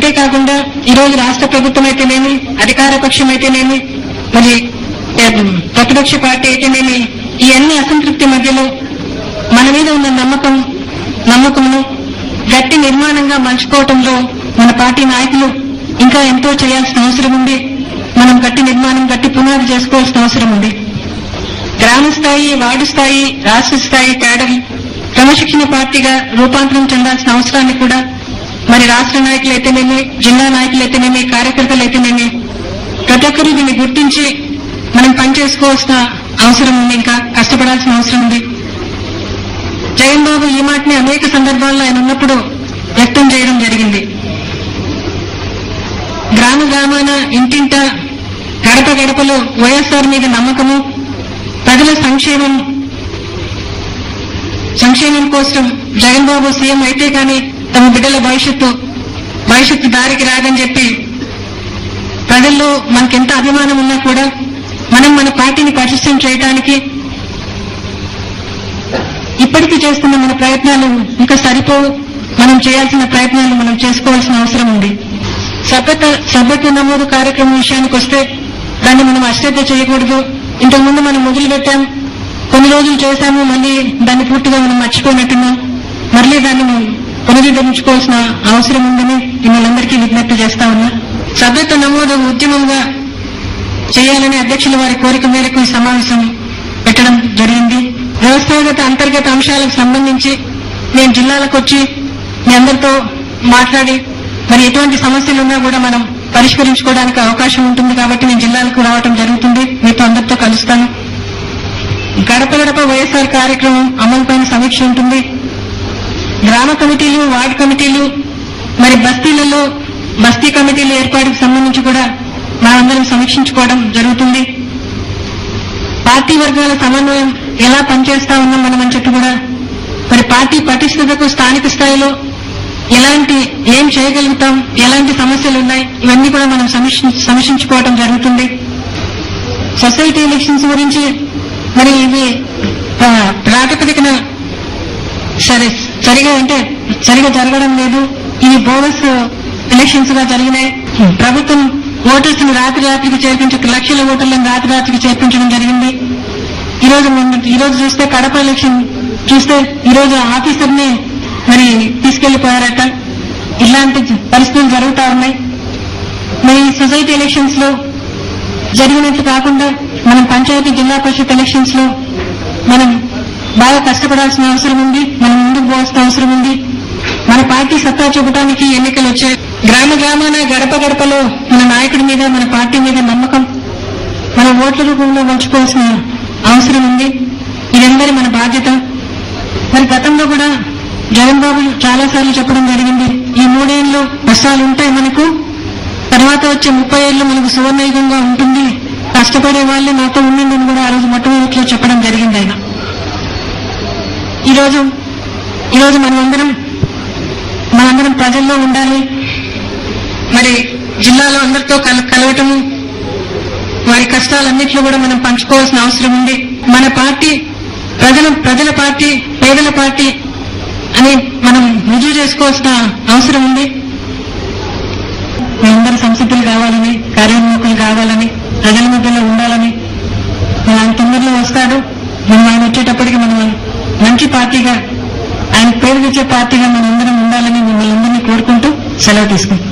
అంతేకాకుండా ఈరోజు రాష్ట్ర ప్రభుత్వం అయితేనేమి, అధికార పక్షం అయితేనేమి, మరి ప్రతిపక్ష పార్టీ అయితేనేమి, ఈ అన్ని అసంతృప్తి మధ్యలో మన మీద ఉన్న నమ్మకమును గట్టి నిర్మాణంగా మలుచుకోవడంలో మన పార్టీ నాయకులు ఇంకా ఎంతో చేయాల్సిన అవసరం ఉంది. మనం గట్టి నిర్మాణం, గట్టి పునాది చేసుకోవాల్సిన అవసరం ఉంది. గ్రామ స్థాయి, వార్డు స్థాయి, రాష్ట్ర స్థాయి క్యాడర్ క్రమశిక్షణ పార్టీగా రూపాంతరం చెందాల్సిన అవసరాన్ని కూడా మరి రాష్ట్ర నాయకులైతేనేమి, జిల్లా నాయకులైతేనేమి, కార్యకర్తలైతేనేమి ప్రతి ఒక్కరూ దీన్ని గుర్తించి మనం పనిచేసుకోవాల్సిన అవసరం ఉంది. ఇంకా కష్టపడాల్సిన అవసరం ఉంది. జగన్ బాబు ఈ మాటని అనేక సందర్భాల్లో ఆయన ఉన్నప్పుడు వ్యక్తం చేయడం జరిగింది. గ్రామ గ్రామాన, ఇంటింట, గడప గడపలో వైఎస్ఆర్ మీద నమ్మకము, ప్రజల సంక్షేమం కోసం జగన్ బాబు సీఎం అయితే కానీ తమ బిడ్డల భవిష్యత్తు దారికి రాదని చెప్పి ప్రజల్లో మనకెంత అభిమానం ఉన్నా కూడా మనం మన పార్టీని పటిష్టం చేయడానికి ఇప్పటికీ చేస్తున్న మన ప్రయత్నాలు ఇంకా సరిపోవు. మనం చేయాల్సిన ప్రయత్నాలు మనం చేసుకోవాల్సిన అవసరం ఉంది. సభ్యత్వ నమోదు కార్యక్రమం విషయానికి వస్తే దాన్ని మనం అశ్రద్ధ చేయకూడదు. ఇంతకుముందు మనం మొదలుపెట్టాం, కొన్ని రోజులు చేశాము, మళ్ళీ దాన్ని పూర్తిగా మనం మర్చిపోయినట్టున్నాం. మళ్ళీ దాన్ని పునరుద్ధరించుకోవాల్సిన అవసరం ఉందని మిమ్మల్ందరికీ విజ్ఞప్తి చేస్తా ఉన్నా. సభ్యత్వ నమోదు ఉద్యమంగా చేయాలని అధ్యక్షుల వారి కోరిక మేరకు ఈ సమావేశం పెట్టడం జరిగింది. వ్యవస్థాగత అంతర్గత అంశాలకు సంబంధించి నేను జిల్లాలకు వచ్చి మీ అందరితో మాట్లాడి మరి ఎటువంటి సమస్యలున్నా కూడా మనం పరిష్కరించుకోవడానికి అవకాశం ఉంటుంది. కాబట్టి నేను జిల్లాలకు రావడం జరుగుతుంది. మీతో అందరితో కలుస్తాను. గడప గడప వైఎస్ఆర్ కార్యక్రమం అమలుపైన సమీక్ష ఉంటుంది. గ్రామ కమిటీలు, వార్డు కమిటీలు, మరి బస్తీలలో బస్తీ కమిటీల ఏర్పాటుకు సంబంధించి కూడా మనందరం సమీక్షించుకోవడం జరుగుతుంది. పార్టీ వర్గాల సమన్వయం ఎలా పనిచేస్తా ఉన్నాం మనం అని చెప్పి కూడా మరి పార్టీ పటిష్టతకు స్థానిక స్థాయిలో ఏం చేయగలుగుతాం, ఎలాంటి సమస్యలు ఉన్నాయి, ఇవన్నీ కూడా మనం సమీక్షించుకోవడం జరుగుతుంది. సొసైటీ ఎలక్షన్స్ గురించి మరి ఇవి ప్రాతిపదికన సరిగా జరగడం లేదు. ఇవి బోగస్ ఎలక్షన్స్ గా జరిగినాయి. ప్రభుత్వం ఓటర్స్ ని రాత్రికి లక్షల ఓటర్లను రాత్రికి చేర్పించడం జరిగింది. ఈ రోజు చూస్తే కడప ఎలక్షన్ చూస్తే ఈ రోజు ఆఫీసర్ని మరి తీసుకెళ్లిపోయారట. ఇలాంటి పరిస్థితులు జరుగుతా ఉన్నాయి. మరి సొసైటీ ఎలక్షన్స్ లో జరిగినట్టు కాకుండా మనం పంచాయతీ, జిల్లా పరిషత్ ఎలక్షన్స్ లో మనం బాగా కష్టపడాల్సిన అవసరం ఉంది. మనం ముందుకు పోవాల్సిన అవసరం ఉంది. మన పార్టీ సత్తా చూపడానికి ఎన్నికలు వచ్చాయి. గ్రామ గ్రామాన, గడప గడపలో మన నాయకుడి మీద, మన పార్టీ మీద నమ్మకం మన ఓట్ల రూపంలో మలుచుకోవాల్సిన అవసరం ఉంది. ఇదందరి మన బాధ్యత. మరి గతంలో కూడా జగన్ బాబు చాలాసార్లు చెప్పడం జరిగింది, ఈ 3 ఏళ్లు కష్టాలు ఉంటాయి మనకు, తర్వాత వచ్చే 30 ఏళ్లు మనకు సువర్ణయుగంగా ఉంటుంది, కష్టపడే వాళ్ళే నాతో ఉండిందని కూడా ఆ రోజు మొట్టమొదటిలో చెప్పడం జరిగింది ఆయన. ఈరోజు మనందరం ప్రజల్లో ఉండాలి. మరి జిల్లాలో అందరితో కలవటము, వారి కష్టాలన్నింటిలో కూడా మనం పంచుకోవాల్సిన అవసరం ఉంది. మన పార్టీ ప్రజల పార్టీ, పేదల పార్టీ అని మనం రుజువు చేసుకోవాల్సిన అవసరం ఉంది. మనందరూ సంసిద్ధులు కావాలని, కార్యోన్ముఖులు కావాలని, ప్రజల మధ్యలో ఉండాలని. ఆయన తొందరలో వస్తాడు. మనం ఆయన వచ్చేటప్పటికి మనం మంచి పార్టీగా, ఆయన పేరు తెచ్చే పార్టీగా మనందరం ఉండాలని మిమ్మల్ని అందరినీ కోరుకుంటూ సెలవు తీసుకుంటాం.